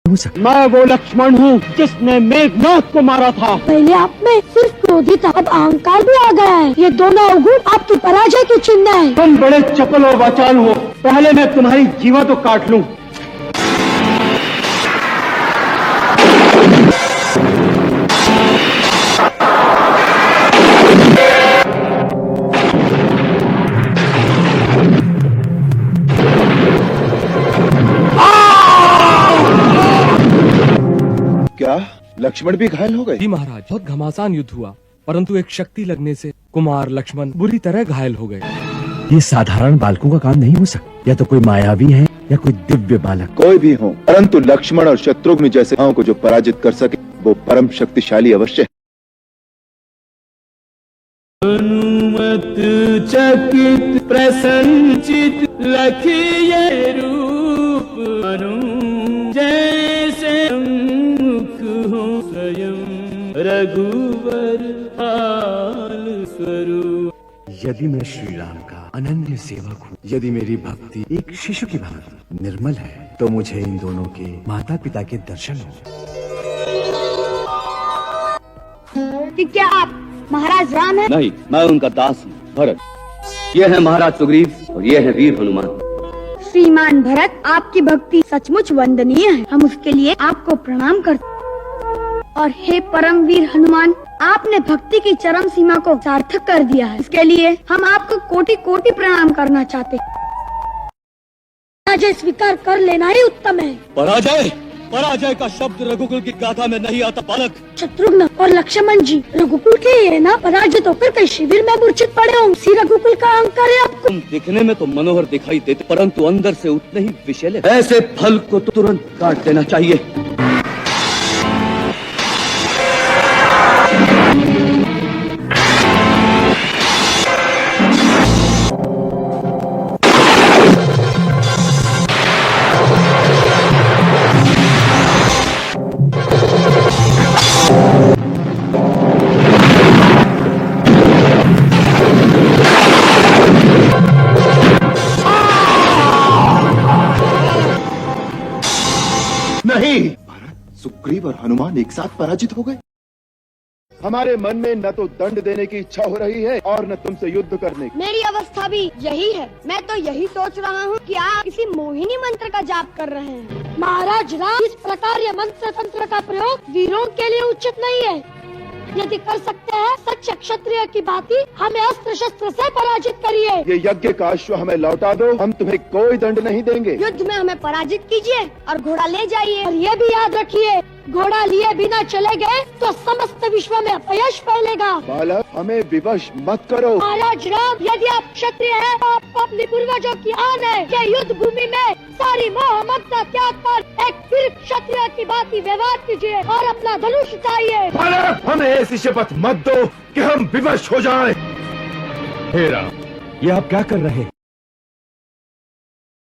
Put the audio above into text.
मैं वो लक्ष्मण हूँ जिसने मेघनाथ को मारा था। पहले आप में सिर्फ क्रोधी था, अब अहंकार भी आ गया है। ये दोनों अवगुण आपकी पराजय की चिन्ह है। तुम बड़े चपल और वाचाल हो, पहले मैं तुम्हारी जीवा तो काट लूं। क्या लक्ष्मण भी घायल हो गए? जी महाराज, बहुत घमासान युद्ध हुआ, परंतु एक शक्ति लगने से कुमार लक्ष्मण बुरी तरह घायल हो गए। ये साधारण बालकों का काम नहीं हो सकता। या तो कोई मायावी है या कोई दिव्य बालक। कोई भी हो, परंतु लक्ष्मण और शत्रुघ्न जैसे को जो पराजित कर सके वो परम शक्तिशाली अवश्य है। हनुमत चकित प्रसन्नचित लखिए रूप अनु जैसे मुख हो स्वयं रघुवर हाल स्वरूप। यदि मैं श्री राम का अनन्य सेवक हूँ, यदि मेरी भक्ति एक शिशु की भांति निर्मल है, तो मुझे इन दोनों के माता पिता के दर्शन हो। कि क्या आप महाराज राम है? नहीं, मैं उनका दास हूँ, भरत। ये है महाराज सुग्रीव और ये है वीर हनुमान। श्रीमान भरत, आपकी भक्ति सचमुच वंदनीय है। हम उसके लिए आपको प्रणाम करते। और हे परमवीर हनुमान, आपने भक्ति की चरम सीमा को सार्थक कर दिया है। इसके लिए हम आपको कोटि कोटि प्रणाम करना चाहते हैं। पराजय स्वीकार कर लेना ही उत्तम है। पराजय? पराजय का शब्द रघुकुल की गाथा में नहीं आता बालक। शत्रुघ्न और लक्ष्मण जी रघुकुल के ही है ना? पराजित होकर कई शिविर में मूर्छित पड़े हो। उसी रघुकुल का अहंकार है आपको। तुम दिखने में तो मनोहर दिखाई देते, परंतु अंदर से उतने ही विषैले। ऐसे फल को तो तुरंत काट देना चाहिए। नहीं, भरत, सुग्रीव और हनुमान एक साथ पराजित हो गए। हमारे मन में न तो दंड देने की इच्छा हो रही है और न तुमसे युद्ध करने की। मेरी अवस्था भी यही है। मैं तो यही सोच रहा हूँ कि आप किसी मोहिनी मंत्र का जाप कर रहे हैं। महाराज राम, इस प्रकार ये मंत्र तंत्र का प्रयोग वीरों के लिए उचित नहीं है। यदि कर सकते हैं सच्चे क्षत्रिय की भांति हमें अस्त्र शस्त्र से पराजित करिए। ये यज्ञ का अश्व हमें लौटा दो, हम तुम्हें कोई दंड नहीं देंगे। युद्ध में हमें पराजित कीजिए और घोड़ा ले जाइए। और ये भी याद रखिए, घोड़ा लिए बिना चले गए तो समस्त विश्व में अपयश फैलेगा। बालक, हमें विवश मत करो। महाराज राम, यदि आप क्षत्रिय हैं तो आपको अपने पूर्वजों की आन है। ये युद्ध भूमि में सारी मोह ममता त्याग कर एक फिर क्षत्रिय की भांति व्यवहार कीजिए और अपना धनुष उठाइए। बालक, हमें ऐसी शपथ मत दो कि हम विवश हो जाएं। हे राम, ये आप क्या कर रहे हैं?